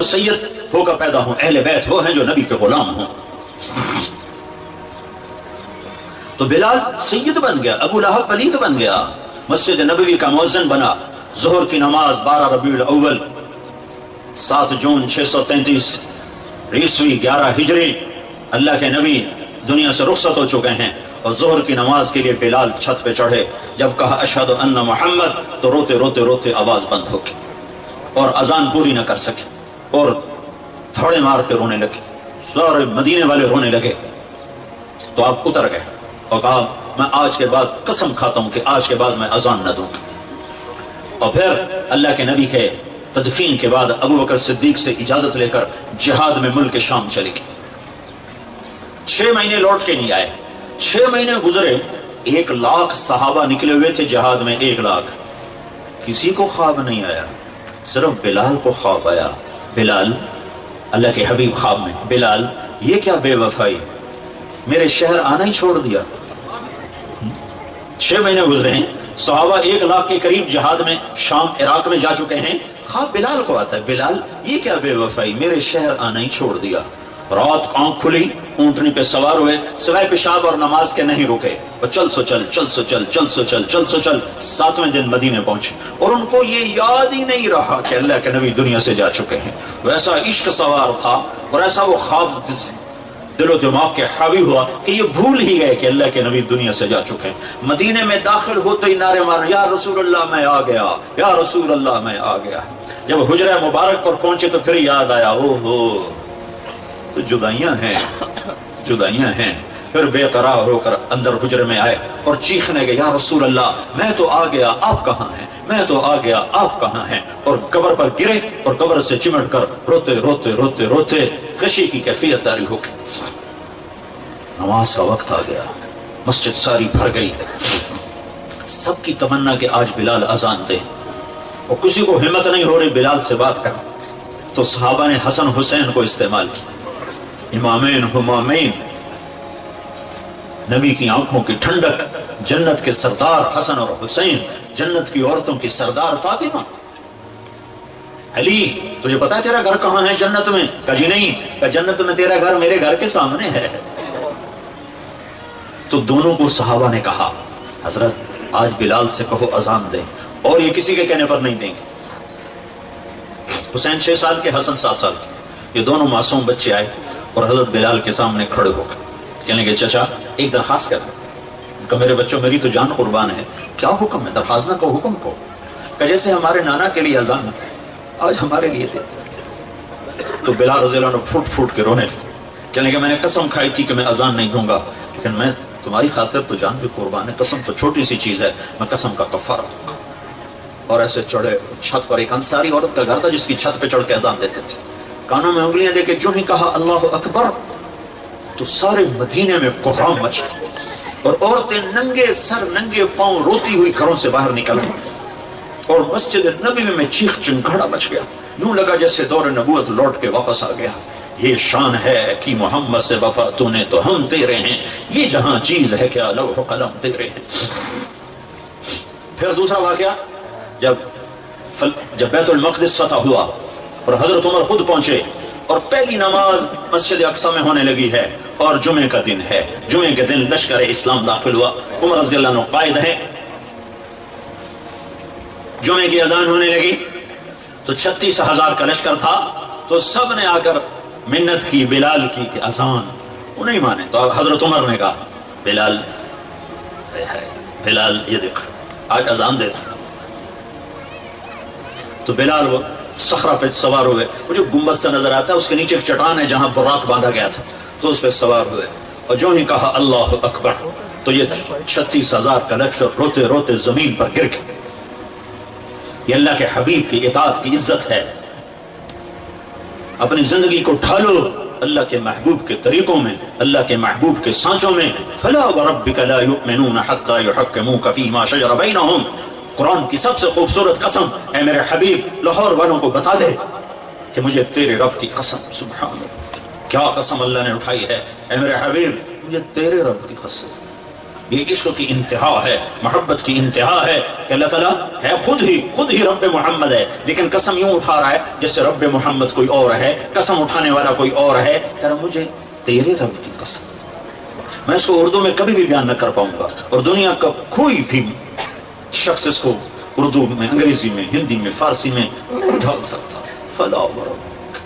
سید ہو کر پیدا ہوں، اہل بیت وہ ہیں جو نبی کے غلام ہوں۔ تو بلال سید بن گیا، ابو لہب پلیت بن گیا، مسجد نبوی کا مؤذن بنا۔ ظہر کی نماز 12 ربیع الاول 7 جون 633 عیسوی 11 ہجری، اللہ کے نبی دنیا سے رخصت ہو چکے ہیں، اور ظہر کی نماز کے لیے بلال چھت پہ چڑھے۔ جب کہا اشہد ان محمد تو روتے روتے روتے آواز بند ہو گئی اور اذان پوری نہ کر سکے، اور تھوڑے مار کے رونے لگے، سارے مدینے والے رونے لگے۔ تو آپ اتر گئے اور کہا میں آج کے بعد قسم کھاتا ہوں کہ آج کے بعد میں اذان نہ دوں گا۔ اور پھر اللہ کے نبی کے تدفین کے بعد ابو بکر صدیق سے اجازت لے کر جہاد میں ملک شام چلے گئے۔ 6 مہینے لوٹ کے نہیں آئے، 6 مہینے گزرے، 1 لاکھ صحابہ نکلے ہوئے تھے جہاد میں، 1 لاکھ، کسی کو خواب نہیں آیا، صرف بلال کو خواب آیا۔ بلال، اللہ کے حبیب خواب میں، بلال یہ کیا بے وفائی، میرے شہر آنا ہی چھوڑ دیا۔ 6 مہینے گزرے ہیں، صحابہ 1 لاکھ کے قریب جہاد میں شام عراق میں جا چکے ہیں، خواب بلال کو آتا ہے، بلال یہ کیا بے وفائی، میرے شہر آنا ہی چھوڑ دیا۔ رات آنکھ کھلی، اونٹنی پہ سوار ہوئے، سوائے پیشاب اور نماز کے نہیں رکے، اور چل سو چل چل سو چل چل سو چل چل سو چل، 7ویں دن مدینے پہنچے، اور ان کو یہ یاد ہی نہیں رہا کہ اللہ کے نبی دنیا سے جا چکے ہیں۔ ویسا عشق سوار تھا اور ایسا وہ خواب دل و دماغ کے حاوی ہوا کہ یہ بھول ہی گئے کہ اللہ کے نبی دنیا سے جا چکے ہیں۔ مدینے میں داخل ہوتے ہی نعرے مار، یا رسول اللہ میں آ گیا، یا رسول اللہ میں آ گیا۔ جب حجرہ مبارک پر پہنچے تو پھر یاد آیا، او ہو تو جدائیاں ہیں، جدائیاں ہیں۔ پھر بے قرار ہو کر اندر حجرے میں آئے اور چیخنے گئے، یا رسول اللہ میں تو آ گیا، آپ کہاں ہیں، میں تو آ گیا، آپ کہاں ہیں، اور قبر پر گرے اور قبر سے چمٹ کر روتے روتے روتے روتے خشی کی کیفیت طاری ہو گئی۔ نماز کا وقت آ گیا، مسجد ساری بھر گئی، سب کی تمنا کہ آج بلال اذان دے، اور کسی کو ہمت نہیں ہو رہی بلال سے بات کر۔ تو صحابہ نے حسن حسین کو استعمال کیا، امامین ہمامین، نبی کی آنکھوں کی ٹھنڈک، جنت کے سردار حسن اور حسین، جنت کی عورتوں کی سردار فاطمہ۔ علی تجھے پتا ہے تیرا گھر کہاں ہے جنت میں؟ کہا جی نہیں۔ کہا جنت میں تیرا گھر میرے گھر کے سامنے ہے۔ تو دونوں کو صحابہ نے کہا حضرت آج بلال سے کہو اذان دے، اور یہ کسی کے کہنے پر نہیں دیں گے۔ حسین 6 سال کے، حسن 7 سال کے، یہ دونوں معصوم بچے آئے اور حضرت بلال کے سامنے کھڑے ہو گئے، کہنے لگے چچا ایک درخواست کر کہ میرے بچوں میری تو جان قربان ہے، کیا حکم ہے؟ درخواست نہ کو، حکم کو۔ کہ جیسے ہمارے نانا کے لیے اذان آج ہمارے لیے دے۔ تو بلال رضی اللہ عنہ پھوٹ پھوٹ کے رونے لگے، کہنے لگے میں نے قسم کھائی تھی کہ میں اذان نہیں دوں گا، لیکن میں تمہاری خاطر تو جان بھی قربان ہے، قسم تو چھوٹی سی چیز ہے، میں قسم کا کفارہ دوں گا۔ اور ایسے چڑھے چھت پر، ایک انصاری عورت کا گھر تھا جس کی چھت پہ چڑھ کے اذان دیتے تھے، کانوں میں انگلیاں دے کے جو ہی کہا اللہ اکبر تو سارے مدینے میں کوہرام مچ گیا، اور عورتیں ننگے سر ننگے پاؤں روتی ہوئی گھروں سے باہر نکل گئی، اور مسجد نبوی میں چیخ چنگھاڑا مچ گیا، یوں لگا جیسے دور نبوت لوٹ کے واپس آ گیا۔ یہ شان ہے کہ محمد سے وفا تو نے تو ہم تیرے ہیں، یہ جہاں چیز ہے کیا لوح و قلم تیرے ہیں۔ پھر دوسرا واقعہ، جب بیت المقدس فتح ہوا اور حضرت عمر خود پہنچے، اور پہلی نماز مسجد اقصی میں ہونے لگی ہے، اور جمعے کا دن ہے، جمعے کے دن لشکر اسلام داخل ہوا، عمر رضی اللہ عنہ قائد ہے، جمعے کی اذان ہونے لگی تو 36,000 کا لشکر تھا، تو سب نے آ کر منت کی بلال کی کہ اذان، وہ نہیں مانے، تو حضرت عمر نے کہا بلال بلال یہ دیکھ آج اذان دیتا۔ تو بلال وہ صخرہ پہ سوار ہوئے، وہ جو گنبد سے نظر آتا ہے اس کے نیچے ایک چٹان ہے جہاں براق باندھا گیا تھا، تو اس پہ سوار ہوئے، اور جو ہی کہا اللہ اکبر تو یہ 36,000 کا لشکر روتے روتے زمین پر گر گیا۔ یہ اللہ کے حبیب کی اطاعت کی عزت ہے۔ اپنی زندگی کو ڈھالو اللہ کے محبوب کے طریقوں میں، اللہ کے محبوب کے سانچوں میں۔ فلا وربک لا یؤمنون حتی یحکموک فیما شجر بینہم، قرآن کی سب سے خوبصورت قسم، اے میرے حبیب لاہور والوں کو بتا دے کہ مجھے تیرے رب کی قسم، سبحان اللہ کیا قسم اللہ نے اٹھائی ہے، اے میرے حبیب مجھے تیرے رب کی قسم، یہ عشق کی انتہا ہے، محبت کی انتہا ہے کہ اللہ تعالیٰ ہے خود ہی رب محمد ہے، لیکن قسم یوں اٹھا رہا ہے جس سے رب محمد کوئی اور ہے، قسم اٹھانے والا کوئی اور ہے، کہہ رہا مجھے تیرے رب کی قسم۔ میں اس کو اردو میں کبھی بھی بیان نہ کر پاؤں گا، اور دنیا کا کوئی بھی شخص اس کو اردو میں، انگریزی میں، ہندی میں، فارسی میں نہیں ڈھال سکتا۔ فلا وربک،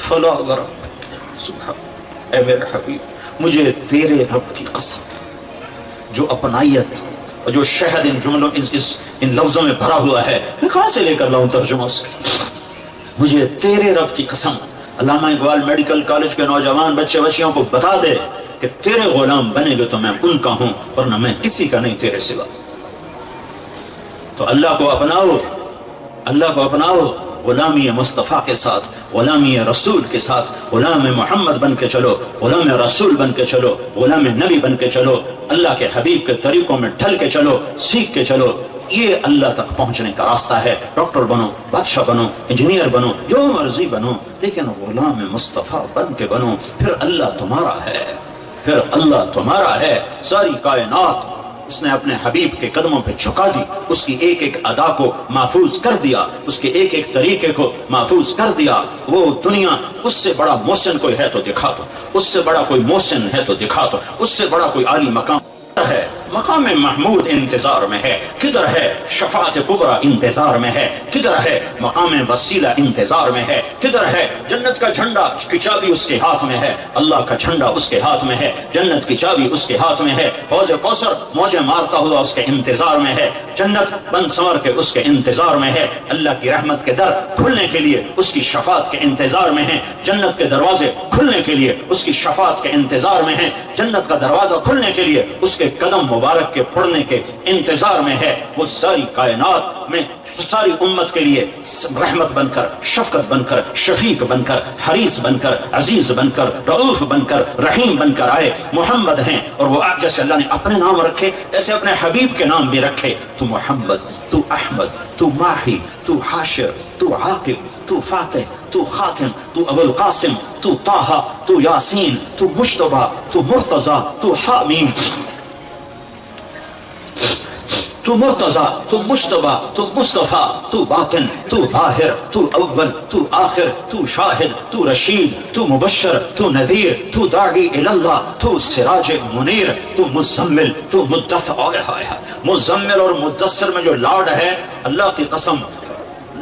فلا وربک، سبحان، اے میرے حبیب مجھے تیرے رب کی قسم، جو اپنائیت اور جو شہد ان جملوں ان لفظوں میں بھرا ہوا ہے، میں کہاں سے لے کر لاؤں ترجمہ اس کی؟ مجھے تیرے رب کی قسم۔ علامہ اقبال میڈیکل کالج کے نوجوان بچے بچیوں کو بتا دے کہ تیرے غلام بنے گے تو میں ان کا ہوں، ورنہ میں کسی کا نہیں تیرے سوا۔ تو اللہ کو اپناؤ، اللہ کو اپناؤ، غلامی مصطفیٰ کے ساتھ، غلامی رسول کے ساتھ، غلام محمد بن کے چلو، غلام رسول بن کے چلو، غلام نبی بن کے چلو، اللہ کے حبیب کے طریقوں میں ڈھل کے چلو، سیکھ کے چلو۔ یہ اللہ تک پہنچنے کا راستہ ہے۔ ڈاکٹر بنو، بادشاہ بنو، انجینئر بنو، جو مرضی بنو، لیکن غلام مصطفیٰ بن کے بنو، پھر اللہ تمہارا ہے، پھر اللہ تمہارا ہے۔ ساری کائنات اس نے اپنے حبیب کے قدموں پہ جھکا دی، اس کی ایک ایک ادا کو محفوظ کر دیا، اس کے ایک ایک طریقے کو محفوظ کر دیا۔ وہ دنیا، اس سے بڑا محسن کوئی ہے تو دکھا دو، اس سے بڑا کوئی محسن ہے تو دکھا دو، اس سے بڑا کوئی عالی مقام ہے۔ مقام محمود انتظار میں ہے، کدھر ہے؟ شفاعت کبریٰ انتظار میں ہے، کدھر ہے؟ مقام وسیلہ انتظار میں ہے، کدھر ہے؟ جنت کا جھنڈا کی چابی اس کے ہاتھ میں ہے، اللہ کا جھنڈا اس کے ہاتھ میں ہے، جنت کی چابی اس کے ہاتھ میں ہے۔ حوض کوثر موجیں مارتا ہوا اس کے انتظار میں ہے، جنت بن سنور کے اس کے انتظار میں ہے، اللہ کی رحمت کے در کھلنے کے لیے اس کی شفاعت کے انتظار میں ہے، جنت کے دروازے کھلنے کے لیے اس کی شفاعت کے انتظار میں ہے، جنت کا دروازہ کھلنے کے لیے اس کے قدم مبارک کے پڑھنے کے انتظار میں ہے۔ وہ ساری کائنات میں ساری امت کے لیے رحمت بن کر، شفقت بن کر، شفیق بن کر، حریص بن کر، عزیز بن کر، رؤوف بن کر، رحیم بن کر آئے۔ محمد ہیں، اور وہ جیسے اللہ نے اپنے نام رکھے ایسے اپنے حبیب کے نام بھی رکھے۔ تو محمد، تو احمد، تو ماہی، تو حاشر، تو عاقب، تو فاتح، تو خاتم، تو ابو القاسم، تو طٰہٰ، تو یاسین، تو مجتبیٰ، تو مرتضیٰ، تو حامیم، تو مرتضیٰ، تو مجتبیٰ، تو مصطفیٰ، تو باطن، تو ظاہر، تو اول، تو آخر، تو شاہد، تو رشید، تو مبشر، تو نذیر، تو داعی اللہ، تو سراج منیر، تو مزمل، تو مدثر۔ مزمل اور مدثر میں جو لاڈ ہے، اللہ کی قسم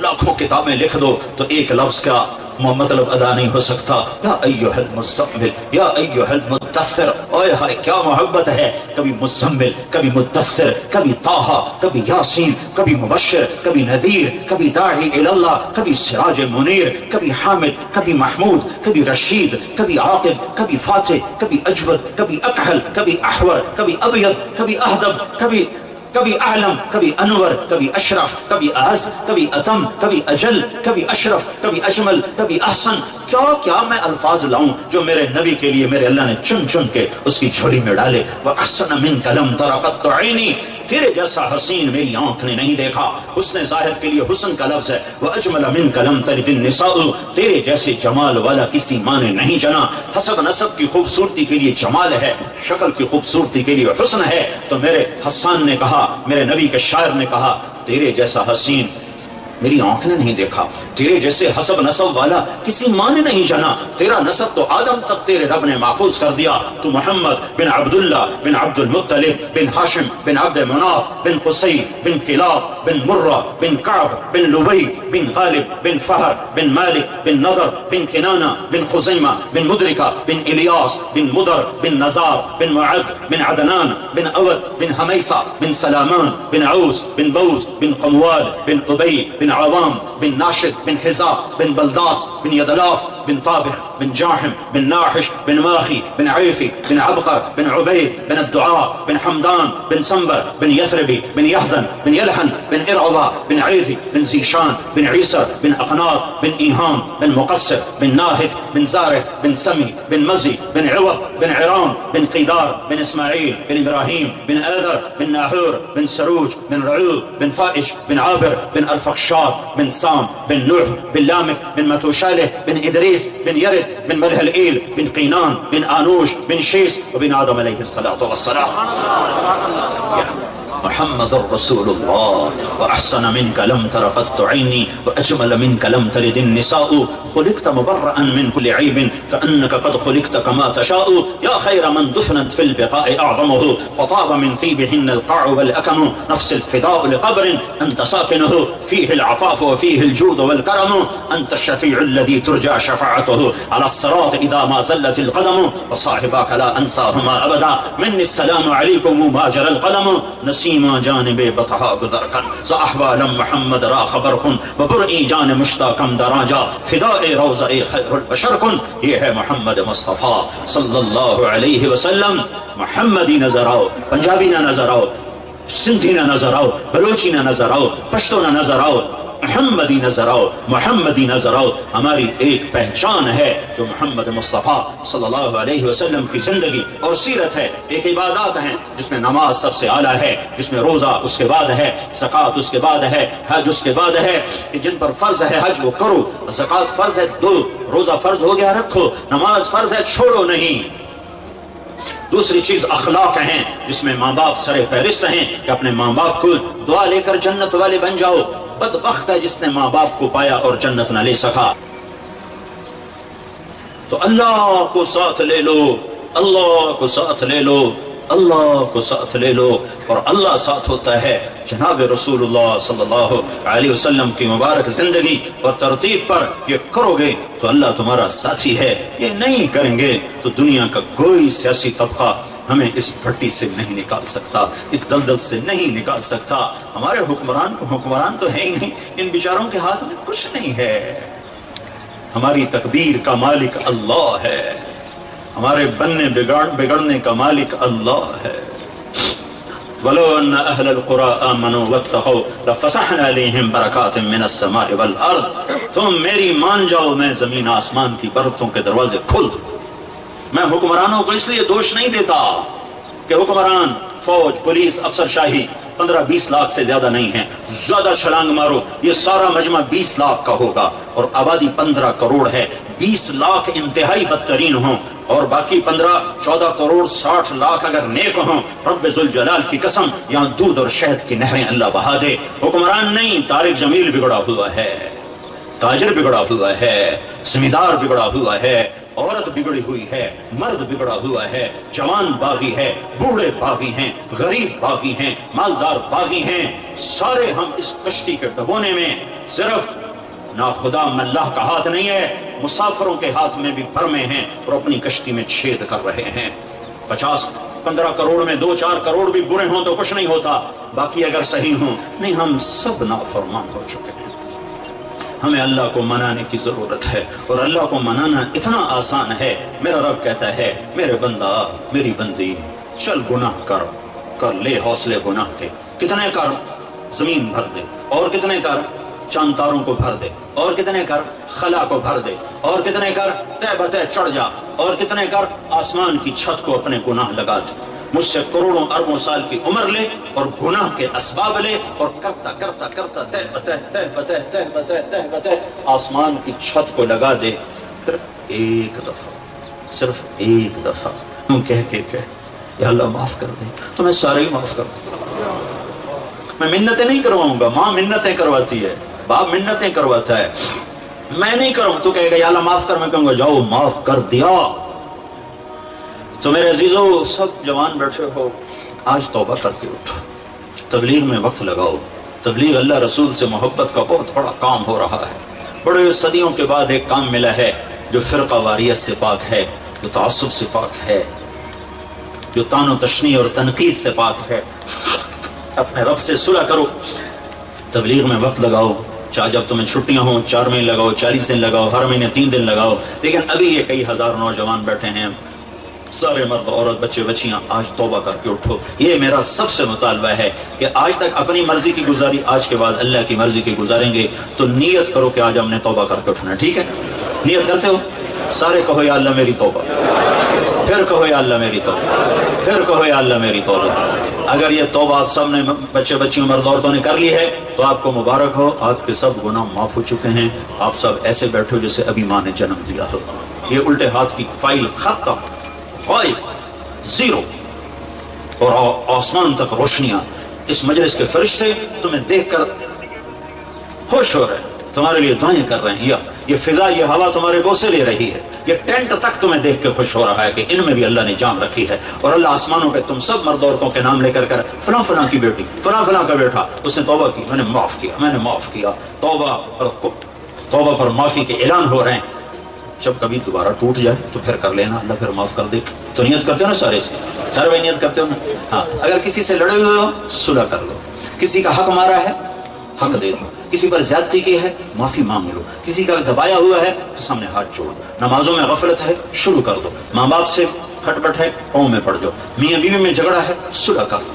لاکھوں کتابیں لکھ دو تو ایک لفظ کا مطلب ادا نہیں ہو سکتا۔ یا ایھا المزمل، یا ایھا المدثر، اوئے ہائے کیا محبت ہے۔ کبھی مزمل، کبھی مدثر، کبھی طٰہٰ، کبھی یاسین، کبھی مبشر، کبھی نذیر، کبھی داعی اللہ، کبھی سراج منیر، کبھی حامد، کبھی محمود، کبھی رشید، کبھی عاقب، کبھی فاتح، کبھی اجود، کبھی اکحل، کبھی احور، کبھی ابیض، کبھی اہدب، کبھی اعلم، کبھی انور، کبھی اشرف، کبھی اعز، کبھی اتم، کبھی اجل، کبھی اشرف، کبھی اجمل، کبھی احسن۔ کیا میں الفاظ لاؤں جو میرے نبی کے لیے میرے اللہ نے چن چن کے اس کی جھولی میں ڈالے۔ وَأَحْسَنَ مِنْكَ لَمْ تَرَ قَطُّ عَيْنِي، تیرے جیسا حسین میری آنکھ نے نہیں دیکھا۔ حسن ظاہر کے لیے حسن کا لفظ ہے۔ وَأَجْمَلَ مِنْكَ لَمْ تَلِدِ النِّسَاءُ، تیرے جیسے جمال والا کسی ماں نے نہیں جنا۔ حسب نسب کی خوبصورتی کے لیے جمال ہے، شکل کی خوبصورتی کے لیے حسن ہے۔ تو میرے حسان نے کہا، میرے نبی کے شاعر نے کہا، تیرے جیسا حسین میری آنکھ نے نہیں دیکھا، تیرے جیسے حسب نسب والا کسی ماں نے نہیں جنا۔ تیرا نسب تو آدم تک تیرے رب نے محفوظ کر دیا۔ تو محمد بن عبداللہ بن عبد المطلب بن ہاشم بن عبد مناف بن قصی بن کلاب بن مرہ بن کعب بن لبی بن غالب بن فہر بن مالک بن نضر بن کنانہ بن خزیمہ بن مدرکہ بن الیاس بن مدر بن نزار بن معد بن عدنان بن اود بن حمیسہ بن سلامان بن عوس بن بوز بن قموال بن ابی بن عوام بن ناشد بن حزا بن بلداس بن يدلاف بن طابخ بن جاحم بن ناحش بن ماخي بن عيفي بن عبقر بن عبيد بن الدعاء بن حمدان بن سنبر بن يثربي بن يحزن بن يلحن بن إرعضا بن عيثي بن زيشان بن عيسر بن أقناط بن إيهام بن مقصر بن ناهث بن زارع بن سمي بن مزي بن عوض بن عرام بن قيدار بن إسماعيل بن إبراهيم بن آذر بن ناحور بن سروج بن رعوب بن فائش بن عابر بن الفقشار بن سام بن نوح بن لامك بن متوشاله بن إدريس بن يرد يرث من ملح الإيل من قينان من آنوش من شيس وبن آدم عليه الصلاة والسلام. محمد رسول الله وأحسن منك لم تر قط عيني وأجمل منك لم تلد النساء خلقت مبرأ من كل عيب كأنك قد خلقت كما تشاء يا خير من دفنت في البقاء أعظمه وطاب من طيبهن القاع والأكم نفس الفداء لقبر أنت ساكنه فيه العفاف وفيه الجود والكرم أنت الشفيع الذي ترجى شفاعته على الصراط إذا ما زلت القدم وصاحبك لا أنساهما أبدا مني السلام عليكم ما جرى القلم نسيم جانب بطحا گذر کن ز احوال محمد را خبر کن و برئی جان مشتاقم دراجا فداء روضہ خیر البشر کن. یہ ہے محمد مصطفیٰ صلی اللہ علیہ وسلم. محمدی نظر آؤ، پنجابی نہ نظر آؤ، سندھی نہ نظر آؤ، بلوچی نہ نظر آؤ، پشتو نہ نظر آؤ، محمدی نظر آؤ، محمدی نظر آؤ. ہماری ایک پہچان ہے جو محمد مصطفیٰ صلی اللہ علیہ وسلم کی زندگی اور سیرت ہے. ایک عبادات ہیں جس میں نماز سب سے اعلیٰ ہے، جس میں روزہ اس کے بعد ہے، زکوٰۃ اس کے بعد ہے، حج اس کے بعد ہے. کہ جن پر فرض ہے حج وہ کرو، زکوٰۃ فرض ہے دو، روزہ فرض ہو گیا رکھو، نماز فرض ہے چھوڑو نہیں. دوسری چیز اخلاق ہیں جس میں ماں باپ سر فہرست ہیں کہ اپنے ماں باپ کو دعا لے کر جنت والے بن جاؤ. بدبخت ہے جس نے ماں باپ کو پایا اور جنت نہ لے سکا. تو اللہ کو ساتھ لے لو، اللہ کو ساتھ لے لو، اللہ کو ساتھ لے لو. اور اللہ ساتھ ہوتا ہے جناب رسول اللہ صلی اللہ علیہ وسلم کی مبارک زندگی اور ترتیب پر یہ کرو گے تو اللہ تمہارا ساتھی ہے. یہ نہیں کریں گے تو دنیا کا کوئی سیاسی طبقہ ہمیں اس بھٹی سے نہیں نکال سکتا، اس دلدل سے نہیں نکال سکتا. ہمارے حکمران تو ہے ہی نہیں، ان بیچاروں کے ہاتھ میں کچھ نہیں ہے. ہماری تقدیر کا مالک اللہ ہے، ہمارے بننے بگڑنے کا مالک اللہ ہے. وَلَوْ أَنَّ أَهْلَ الْقُرَىٰ آمَنُوا وَاتَّقَوْا لَفَتَحْنَا عَلَيْهِمْ بَرَكَاتٍ مِّنَ السَّمَاءِ وَالْأَرْضِ. تم میری مان جاؤ، میں زمین آسمان کی برکتوں کے دروازے کھول دوں. میں حکمرانوں کو اس لیے دوش نہیں دیتا کہ حکمران فوج پولیس افسر شاہی 15-20 لاکھ سے زیادہ نہیں ہیں. زیادہ چھلانگ مارو، یہ سارا مجمع 20 لاکھ کا ہوگا اور آبادی 15 کروڑ ہے. 20 لاکھ انتہائی بدترین ہوں اور باقی 15-14 کروڑ 60 لاکھ اگر نیک ہوں، رب ذوالجلال کی قسم یہاں دودھ اور شہد کی نہریں اللہ بہا دے. حکمران نہیں، طارق جمیل بگڑا ہوا ہے، تاجر بگڑا ہوا ہے، زمیندار بگڑا ہوا ہے، عورت بگڑی ہوئی ہے، مرد بگڑا ہوا ہے، جوان باغی ہے، بوڑھے باغی ہیں، غریب باغی ہیں، مالدار باغی ہیں. سارے ہم اس کشتی کے ڈبونے میں صرف ناخدا ملہ کا ہاتھ نہیں ہے، مسافروں کے ہاتھ میں بھی بھرمے ہیں اور اپنی کشتی میں چھید کر رہے ہیں. 50-15 کروڑ میں 2-4 کروڑ بھی برے ہوں تو کچھ نہیں ہوتا، باقی اگر صحیح ہوں نہیں. ہم سب نافرمان ہو چکے ہیں. ہمیں اللہ کو منانے کی ضرورت ہے اور اللہ کو منانا اتنا آسان ہے. میرا رب کہتا ہے میرے بندہ میری بندی چل گناہ کر لے حوصلے گناہ کے. کتنے کر؟ زمین بھر دے. اور کتنے کر؟ چاند تاروں کو بھر دے. اور کتنے کر؟ خلا کو بھر دے. اور کتنے کر؟ تہ بتہ چڑھ جا. اور کتنے کر؟ آسمان کی چھت کو اپنے گناہ لگا دے. مجھ سے کروڑوں اربوں سال کی عمر لے اور گناہ کے اسباب لے اور کرتا کرتا کرتا تہ بتہ آسمان کی چھت کو لگا دے. پھر ایک دفعہ، صرف ایک دفعہ تم کہہ یا اللہ معاف کر دے تو میں سارے ہی معاف کر دوں. میں منتیں نہیں کرواؤں گا، ماں منتیں کرواتی ہے، باپ منتیں کرواتا ہے، میں نہیں کروں. تو کہے گا یا اللہ معاف کر، میں کہوں گا جاؤ معاف کر دیا. تو میرے عزیزو سب جوان بیٹھے ہو، آج توبہ کر کے اٹھو، تبلیغ میں وقت لگاؤ. تبلیغ اللہ رسول سے محبت کا بہت بڑا کام ہو رہا ہے. بڑے صدیوں کے بعد ایک کام ملا ہے جو فرقہ واریت سے پاک ہے، جو تعصب سے پاک ہے، جو طعن و تشنیع اور تنقید سے پاک ہے. اپنے رب سے صلح کرو، تبلیغ میں وقت لگاؤ. چاہے جب تمہیں چھٹیاں ہوں 4 مہینے لگاؤ، 40 دن لگاؤ، ہر مہینے 3 دن لگاؤ. لیکن ابھی یہ کئی ہزار نوجوان بیٹھے ہیں، سارے مرد عورت بچے بچیاں، آج توبہ کر کے اٹھو. یہ میرا سب سے مطالبہ ہے کہ آج تک اپنی مرضی کی گزاری، آج کے بعد اللہ کی مرضی کی گزاریں گے. تو نیت کرو کہ آج ہم نے توبہ کر کے اٹھنا. ٹھیک ہے؟ نیت کرتے ہو؟ سارے کہو یا اللہ میری توبہ، پھر کہو یا اللہ میری توبہ، پھر کہو یا اللہ میری توبہ۔ اگر یہ توبہ آپ سب نے، بچے بچیوں مرد عورتوں نے کر لی ہے تو آپ کو مبارک ہو، آپ کے سب گناہ معاف ہو چکے ہیں۔ آپ سب ایسے بیٹھو جیسے ابھی ماں نے جنم دیا ہو۔ یہ الٹے ہاتھ کی فائل ختم، فائل زیرو، اور آسمان تک روشنیاں۔ اس مجلس کے فرشتے تمہیں دیکھ کر خوش ہو رہے ہیں، تمہارے لیے دعائیں کر رہے ہیں۔ یہ فضا، یہ ہوا تمہارے بوسے لے رہی ہے۔ یہ ٹینٹ تک تمہیں دیکھ کے خوش ہو رہا ہے کہ ان میں بھی اللہ نے جان رکھی ہے۔ اور اللہ آسمانوں پہ تم سب مرد عورتوں کے نام لے کر فلاں فلاں کی بیٹی، فلاں فلاں کا بیٹا، اس نے توبہ کی، میں نے معاف کیا، میں نے معاف کیا۔ توبہ پر معافی کے اعلان ہو رہے ہیں۔ جب کبھی دوبارہ ٹوٹ جائے تو پھر کر لینا، اللہ پھر معاف کر دے۔ تو نیت کرتے ہو نا سارے بھائی نیت کرتے ہو نا؟ ہاں، اگر کسی سے لڑے ہوئے ہو صلح کر لو، کسی کا حق مارا ہے حق دے دو، کسی پر زیادتی کی ہے معافی مانگ لو، کسی کا دبایا ہوا ہے تو سامنے ہاتھ جوڑ دو۔ نمازوں میں غفلت ہے شروع کر دو، ماں باپ سے کھٹ پٹ ہے پاؤں میں پڑ جاؤ، میاں بیوی میں جھگڑا ہے صلح کر دو۔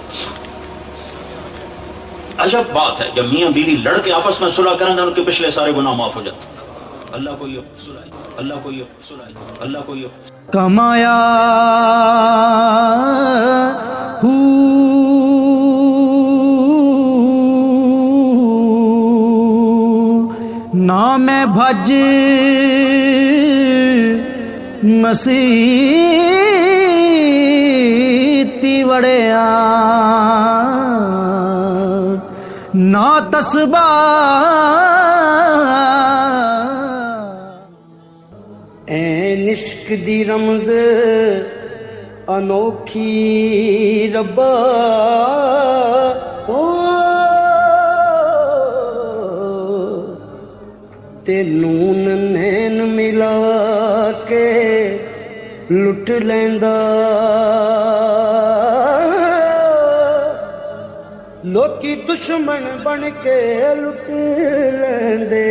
عجب بات ہے، جب میاں بیوی لڑ کے آپس میں صلح کریں گے ان کے پچھلے سارے گناہ معاف ہو جاتے ہیں۔ اللہ کو یہ صلح، اللہ کو یہ صلح، اللہ کو یہ کمایا نام بھج مسیح تی وڑیا نا تسبا عشق دی رمز انوکھی ربا تے نون نین ملا کے لٹ لیندا لوکی دشمن بن کے لٹ لیندے۔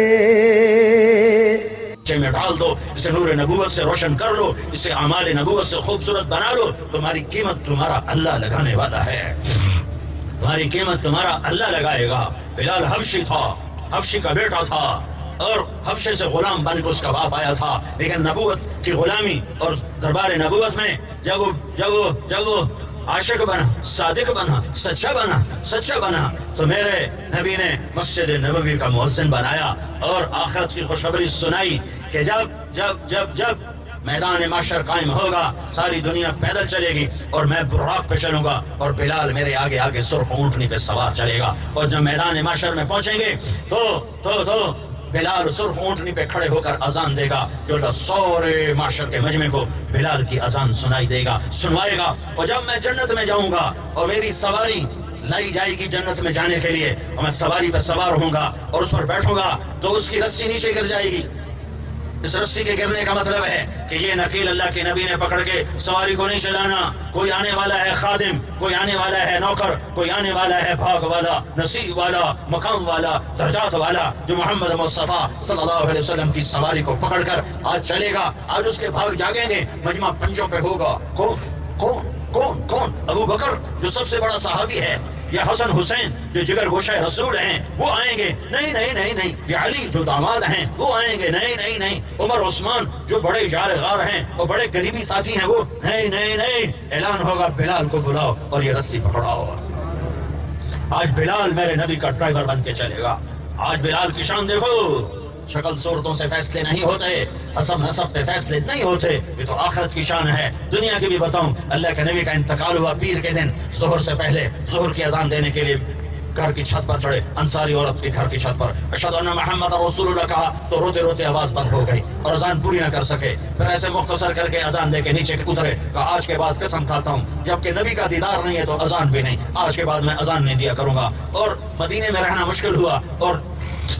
میں ڈال دو، اسے نور نبوت سے روشن کر لو، اسے اعمال نبوت سے خوبصورت بنا لو۔ تمہاری قیمت تمہارا اللہ لگانے والا ہے، تمہاری قیمت تمہارا اللہ لگائے گا۔ بلال حبشی تھا، حبشی کا بیٹا تھا، اور حبشے سے غلام بن کے اس کا باپ آیا تھا، لیکن نبوت کی غلامی اور دربار نبوت میں جب وہ عاشق بنا، صادق بنا، سچا بنا تو میرے نبی نے مسجد نبوی کا مؤذن بنایا اور آخرت کی خوشخبری سنائی کہ جب میدان معاشر قائم ہوگا ساری دنیا پیدل چلے گی اور میں براق پہ چلوں گا اور بلال میرے آگے آگے سرخ اونٹنی پہ سوار چلے گا، اور جب میدان معاشر میں پہنچیں گے تو بلال سرخ اونٹنی پہ کھڑے ہو کر اذان دے گا، جو سورے معاشر کے مجمع کو بلال کی اذان سنوائے گا۔ اور جب میں جنت میں جاؤں گا اور میری سواری لائی جائے گی جنت میں جانے کے لیے، اور میں سواری پر سوار ہوں گا اور اس پر بیٹھوں گا تو اس کی رسی نیچے گر جائے گی۔ اس رسی کے گرنے کا مطلب ہے کہ یہ نکیل اللہ کے نبی نے پکڑ کے سواری کو نہیں چلانا۔ کوئی آنے والا ہے خادم، کوئی آنے والا ہے نوکر، کوئی آنے والا ہے بھاگ والا، نصیب والا، مقام والا، درجات والا، جو محمد مصطفیٰ صلی اللہ علیہ وسلم کی سواری کو پکڑ کر آج چلے گا۔ آج اس کے بھاگ جاگیں گے، مجمع پنجوں پہ ہوگا۔ کون؟ ابو بکر جو سب سے بڑا صحابی ہے، یا حسن حسین جو جگر گوشہ رسول ہیں وہ آئیں گے؟ نہیں۔ یہ علی جو داماد ہیں وہ آئیں گے؟ نہیں۔ عمر عثمان جو بڑے یار غار ہیں اور بڑے قریبی ساتھی ہیں وہ نہیں۔ اعلان ہوگا بلال کو بلاؤ اور یہ رسی پکڑاؤ۔ آج بلال میرے نبی کا ڈرائیور بن کے چلے گا۔ آج بلال کی شان دیکھو، شکل صورتوں سے فیصلے نہیں ہوتے، حسب نسب پہ فیصلے نہیں ہوتے، یہ تو آخرت کی شان ہے۔ دنیا کی بھی بتاؤں، اللہ کے نبی کا انتقال ہوا پیر کے دن، ظہر سے پہلے ظہر کی اذان دینے کے لیے گھر کی چھت پر چڑھے، انصاری عورت کے گھر کی چھت پر اشہد ان محمد رسول اللہ کہا تو روتے روتے آواز بند ہو گئی اور اذان پوری نہ کر سکے۔ پھر ایسے مختصر کر کے اذان دے کے نیچے اترے، کہا آج کے بعد قسم کھاتا ہوں جبکہ نبی کا دیدار نہیں ہے تو اذان بھی نہیں، آج کے بعد میں اذان نہیں دیا کروں گا۔ اور مدینے میں رہنا مشکل ہوا اور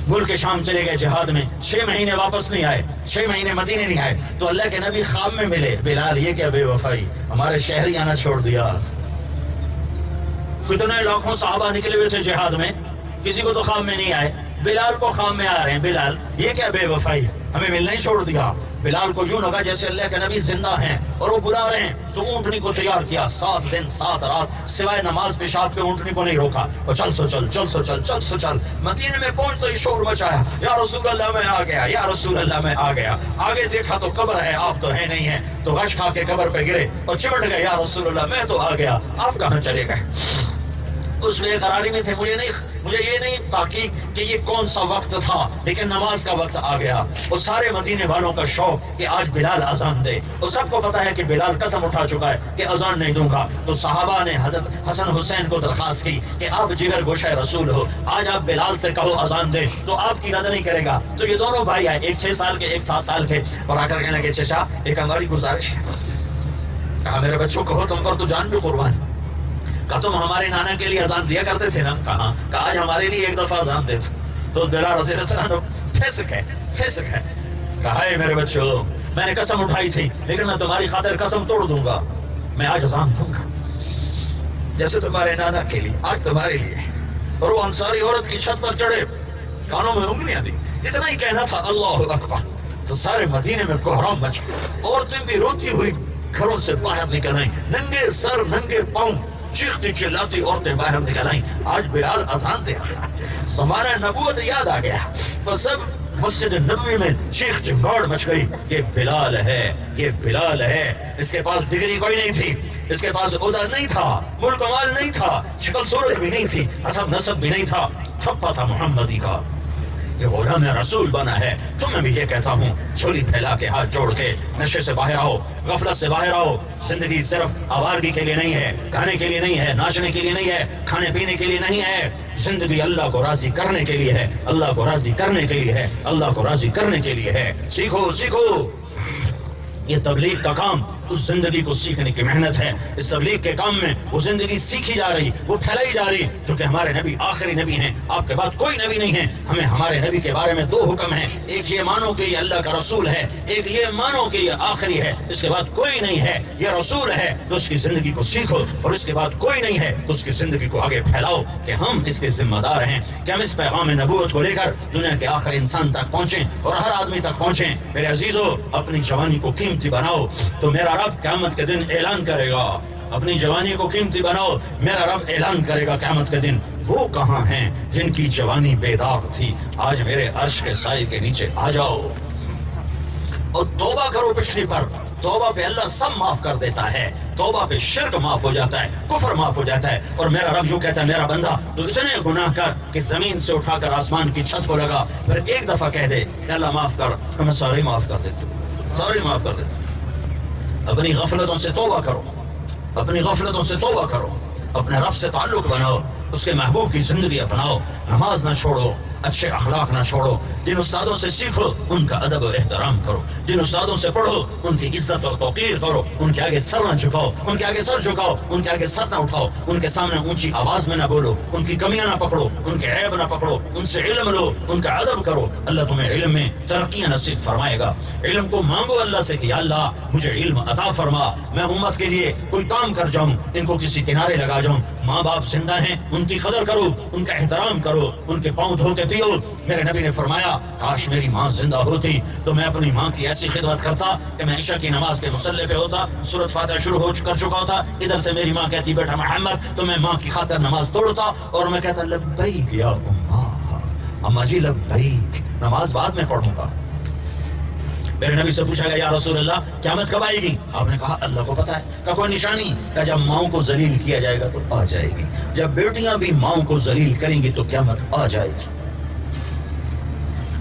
ملک شام چلے گئے جہاد میں، 6 مہینے واپس نہیں آئے، 6 مہینے مدینے نہیں آئے، تو اللہ کے نبی خواب میں ملے۔ بلال یہ کیا بے وفائی، ہمارے شہری آنا چھوڑ دیا۔ کتنے لاکھوں صحابہ نکلے ہوئے تھے جہاد میں، کسی کو تو خواب میں نہیں آئے، بلال کو خواب میں آ رہے ہیں۔ بلال یہ کیا بے وفائی، ہمیں ملنا ہی چھوڑ دیا. بلال کو یوں لگا جیسے اللہ کے نبی زندہ ہیں اور وہ بلا رہے ہیں, تو اونٹنی کو تیار کیا. 7 دن 7 رات سوائے نماز پیشاب کے اونٹنی کو نہیں روکا. اور چل سو چل, چل سو چل, چل سو چل. مدینے میں پہنچ تو ہی شور مچایا, یا رسول اللہ میں آ گیا, یا رسول اللہ میں آ گیا. آگے دیکھا تو قبر ہے, آپ تو ہے نہیں ہے. تو غش کھا کے قبر پہ گرے اور چمٹ گئے, یا رسول اللہ میں تو آ گیا, آپ کہاں چلے گئے. اس میں قراری میں تھے. مجھے یہ نہیں تحقیق کہ یہ کون سا وقت تھا, لیکن نماز کا وقت آ گیا. وہ سارے مدینے والوں کا شوق کہ آج بلال اذان دے. اور سب کو پتا ہے کہ بلال قسم اٹھا چکا ہے کہ اذان نہیں دوں گا. تو صحابہ نے حضرت حسن حسین کو درخواست کی کہ آپ جگر گوشہ رسول ہو, آج آپ بلال سے کہو اذان دے تو آپ کی رد نہیں کرے گا. تو یہ دونوں بھائی آئے, ایک 6 سال کے, ایک 7 سال کے, اور آ کر کہنے لگے چچا ایک ہماری گزارش ہے. کہا میرے بچوں کہو, تم پر تو جان بھی قربان. کہا تم ہمارے نانا کے لیے اذان دیا کرتے تھے نا. کہا آج ہمارے لیے ایک دفعہ اذان دے. تو بلال رضی اللہ عنہ پھسک ہے. کہا ہے میرے بچوں, میں نے قسم اٹھائی تھی لیکن میں تمہاری خاطر قسم توڑ دوں گا, میں آج اذان دوں گا جیسے تمہارے نانا کے لیے آج تمہارے لیے. اور وہ انصاری عورت کی چھت پر چڑھے, کانوں میں انگلیاں دی, اتنا ہی کہنا تھا اللہ اکبر. تو سارے مدینے میں کوہرام مچ گیا. عورتیں بھی روتی ہوئی گھروں سے باہر نکل آئیں, ننگے سر ننگے پاؤں, چیختی چلاتی عورتیں باہر نکل آئیں. آج بلال اذان دے رہا, ہمارا نبوت یاد آ گیا. تو سب مسجد نبوی میں چیخ چنگاڑ مچ گئی, یہ بلال ہے, یہ بلال ہے. اس کے پاس ڈگری کوئی نہیں تھی, اس کے پاس عہدہ نہیں تھا, ملک مال نہیں تھا, شکل صورت بھی نہیں تھی, حسب نسب بھی نہیں تھا, ٹھپا تھا محمدی کا. یہ غلام رسول بنا ہے. تو میں بھی یہ کہتا ہوں, جھولی پھیلا کے ہاتھ جوڑ کے نشے سے باہر آؤ, غفلت سے باہر آؤ. زندگی صرف آوارگی کے لیے نہیں ہے, کھانے کے لیے نہیں ہے, ناچنے کے لیے نہیں ہے, کھانے پینے کے لیے نہیں ہے. زندگی اللہ کو راضی کرنے کے لیے ہے, اللہ کو راضی کرنے کے لیے ہے, اللہ کو راضی کرنے کے لیے ہے. سیکھو سیکھو. یہ تبلیغ کا کام اس زندگی کو سیکھنے کی محنت ہے. اس تبلیغ کے کام میں وہ زندگی سیکھی جا رہی, وہ پھیلائی جا رہی, چونکہ ہمارے نبی آخری نبی ہیں, آپ کے بعد کوئی نبی نہیں ہے. ہمیں ہمارے نبی کے بارے میں 2 حکم ہیں, ایک یہ مانو کہ یہ اللہ کا رسول ہے, ایک یہ مانو کہ یہ آخری ہے, اس کے بعد کوئی نہیں ہے. یہ رسول ہے تو اس کی زندگی کو سیکھو, اور اس کے بعد کوئی نہیں ہے تو اس کی زندگی کو آگے پھیلاؤ کہ ہم اس کے ذمہ دار ہیں, کہ ہم اس پیغام نبوت کو لے کر دنیا کے آخری انسان تک پہنچیں اور ہر آدمی تک پہنچیں. میرے عزیزو, اپنی جوانی کو قیمتی بناؤ تو میرا رب قیامت کے دن اعلان کرے گا. اپنی جوانی کو قیمتی بناؤ, میرا رب اعلان کرے گا قیامت کے دن, وہ کہاں ہیں جن کی جوانی بے داغ تھی, آج میرے عرش کے سائے کے نیچے آ جاؤ اور توبہ کرو پچھلی پر. توبہ پہ اللہ سب معاف کر دیتا ہے, توبہ پہ شرک معاف ہو جاتا ہے, کفر معاف ہو جاتا ہے. اور میرا رب یوں کہتا ہے, میرا بندہ تو اتنے گناہ کر کہ زمین سے اٹھا کر آسمان کی چھت کو لگا, پھر ایک دفعہ کہہ دے کہ اللہ معاف کر, تو میں سارے معاف کر دیتا ہوں, سارے معاف کر دیتا ہوں. اپنی غفلتوں سے توبہ کرو, اپنی غفلتوں سے توبہ کرو, اپنے رب سے تعلق بناؤ, اس کے محبوب کی زندگی اپناؤ. نماز نہ چھوڑو, اچھے اخلاق نہ چھوڑو. جن استادوں سے سیکھو ان کا ادب و احترام کرو, جن استادوں سے پڑھو ان کی عزت اور توقیر کرو. ان کے آگے سر نہ جھکاؤ, ان کے آگے سر جھکاؤ, ان کے آگے سر نہ اٹھاؤ, ان کے سامنے اونچی آواز میں نہ بولو, ان کی کمیاں نہ پکڑو, ان کے عیب نہ پکڑو, ان سے علم لو, ان کا ادب کرو. اللہ تمہیں علم میں ترقیاں نصیب فرمائے گا. علم کو مانگو اللہ سے کہ یا اللہ مجھے علم عطا فرما, میں امت کے لیے کوئی کام کر جاؤں, ان کو کسی کنارے لگا جاؤں. ماں باپ زندہ ہیں, ان کی قدر کرو, ان کا احترام کرو, ان کے پاؤں دھو کے پیو. میرے نبی نے فرمایا, کاش میری ماں زندہ ہوتی تو میں اپنی ماں کی ایسی خدمت کرتا کہ میں عشاء کی نماز کے مصلی پہ ہوتا, سورۃ فاتحہ شروع کر چکا ہوتا, ادھر سے میری ماں کہتی بیٹا محمد, تو میں ماں کی خاطر نماز توڑتا اور میں کہتا لبیک یا اماں جی لبیک, نماز بعد میں پڑھوں گا. میرے نبی سے پوچھا گیا, یا رسول اللہ قیامت کب آئے گی؟ آپ نے کہا اللہ کو پتا ہے. کہ کوئی نشانی؟ کہ جب ماؤں کو ذلیل کیا جائے گا تو آ جائے گی. جب بیٹیاں بھی ماؤں کو ذلیل کریں گی تو قیامت آ جائے گی.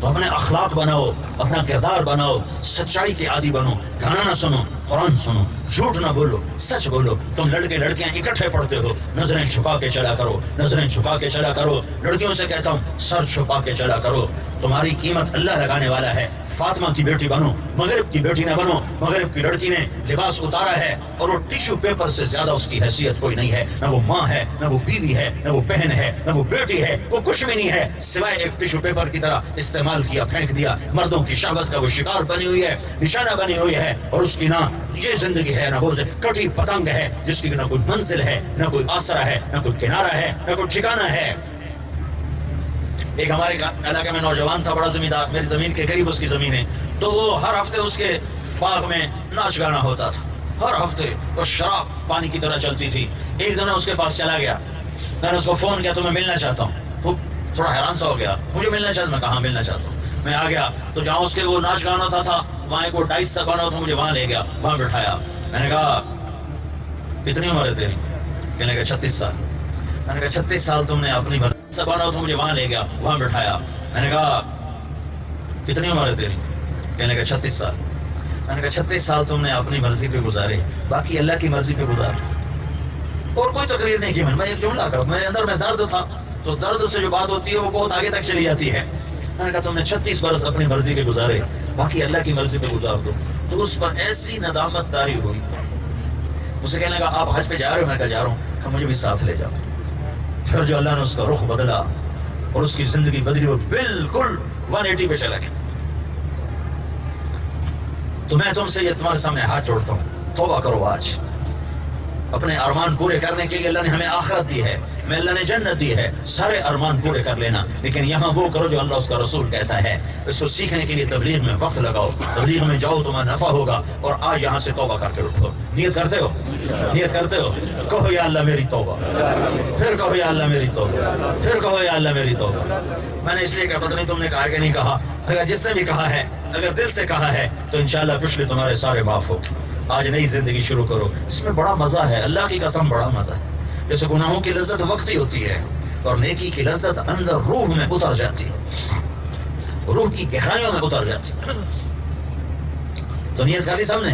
تو اپنے اخلاق بناؤ, اپنا کردار بناؤ, سچائی کے عادی بنو, گانا نہ سنو, قرآن سنو, جھوٹ نہ بولو, سچ بولو. تم لڑکے لڑکیاں اکٹھے پڑھتے ہو, نظریں چھپا کے چلا کرو, نظریں چھپا کے چلا کرو. لڑکیوں سے کہتا ہوں سر چھپا کے چلا کرو. تمہاری قیمت اللہ لگانے والا ہے. فاطمہ کی بیٹی بنو, مغرب کی بیٹی نہ بنو. مغرب کی لڑکی نے لباس اتارا ہے اور وہ ٹیشو پیپر سے زیادہ اس کی حیثیت کوئی نہیں ہے. نہ وہ ماں ہے, نہ وہ بیوی ہے, نہ وہ بہن ہے, نہ وہ بیٹی ہے, وہ کچھ بھی نہیں ہے سوائے ایک ٹیشو پیپر کی طرح استعمال کیا, پھینک دیا. مردوں کی شہوت کا وہ شکار بنی ہوئی ہے, نشانہ بنی ہوئی ہے. اور اس کی نہ یہ زندگی ہے, نہ وہ کٹی پتنگ ہے جس کی نہ کوئی منزل ہے, نہ کوئی آسرا ہے, نہ کوئی کنارہ ہے, نہ کوئی ٹھکانہ ہے. ایک ہمارے علاقے میں نوجوان تھا، بڑا زمیندار، میری زمین کے قریب اس کی زمین ہے، تو وہ ہر ہفتے اس کے باغ میں ناچ گانا ہوتا تھا، ہر ہفتے وہ شراب پانی کی طرح چلتی تھی۔ ایک دن اس کے پاس چلا گیا، میں نے اس کو فون کیا تو میں ملنا چاہتا ہوں، وہ تھوڑا حیران سا ہو گیا، مجھے ملنا چاہتا، میں کہاں ملنا چاہتا ہوں۔ میں آ گیا تو جہاں اس کے وہ ناچ گانا ہوتا تھا وہاں ایک وہ ڈائس سا گانا تھا، مجھے وہاں لے گیا، وہاں بٹھایا۔ میں نے کہا کتنی عمر ہے تیری؟ کہنے لگا 36 سال۔ میں نے کہا 36 سال تم نے اپنی سگانا تھا، مجھے وہاں لے گیا، وہاں بٹھایا۔ میں نے کہا کتنی عمر ہے تیری؟ کہنے لگا 36 سال۔ میں نے کہا 36 سال تم نے اپنی مرضی پہ گزارے، باقی اللہ کی مرضی پہ گزار۔ اور کوئی تقریر نہیں کی میں ایک جملہ کر، میرے اندر میں درد تھا، تو درد سے جو بات ہوتی ہے وہ بہت آگے تک چلی جاتی ہے۔ میں نے کہا تم نے 36 برس اپنی مرضی کے گزارے، باقی اللہ کی مرضی پہ گزار دو۔ تو اس پر ایسی ندامت طاری ہوئی، اسے کہنے لگا آپ حج پہ جا رہے ہو؟ میں نے کہا جا رہا ہوں، کہ مجھے بھی ساتھ لے جاؤ۔ پھر جو اللہ نے اس کا رخ بدلا اور اس کی زندگی بدلی، وہ بالکل 180 پہ چلا گیا۔ تو میں تم سے یہ تمہارے سامنے ہاتھ جوڑتا ہوں، توبہ کرو آج۔ اپنے ارمان پورے کرنے کے لیے اللہ نے ہمیں آخرت دی ہے، میں اللہ نے جنت دی ہے، سارے ارمان پورے کر لینا، لیکن یہاں وہ کرو جو اللہ اس کا رسول کہتا ہے۔ اس کو سیکھنے کے لیے تبلیغ میں وقت لگاؤ، تبلیغ میں جاؤ، تمہیں نفع ہوگا۔ اور آج یہاں سے توبہ کر کے اٹھو، نیت کرتے ہو؟ نیت کرتے ہو؟ کہو یا اللہ میری توبہ، پھر کہو یا اللہ میری توبہ، پھر کہو یا اللہ میری توبہ۔ میں نے اس لیے کہا، پتہ نہیں تم نے کہا کہ نہیں کہا، اگر جس نے بھی کہا ہے، اگر دل سے کہا ہے تو انشاءاللہ پچھلے تمہارے سارے معاف ہو۔ آج نئی زندگی شروع کرو، اس میں بڑا مزہ ہے، اللہ کی قسم بڑا مزہ ہے۔ جیسے گناہوں کی لذت وقتی ہوتی ہے اور نیکی کی لذت اندر روح میں اتر جاتی ہے، روح کی گہرائیوں میں اتر جاتی ہے۔ تو نیت کر لی سب نے؟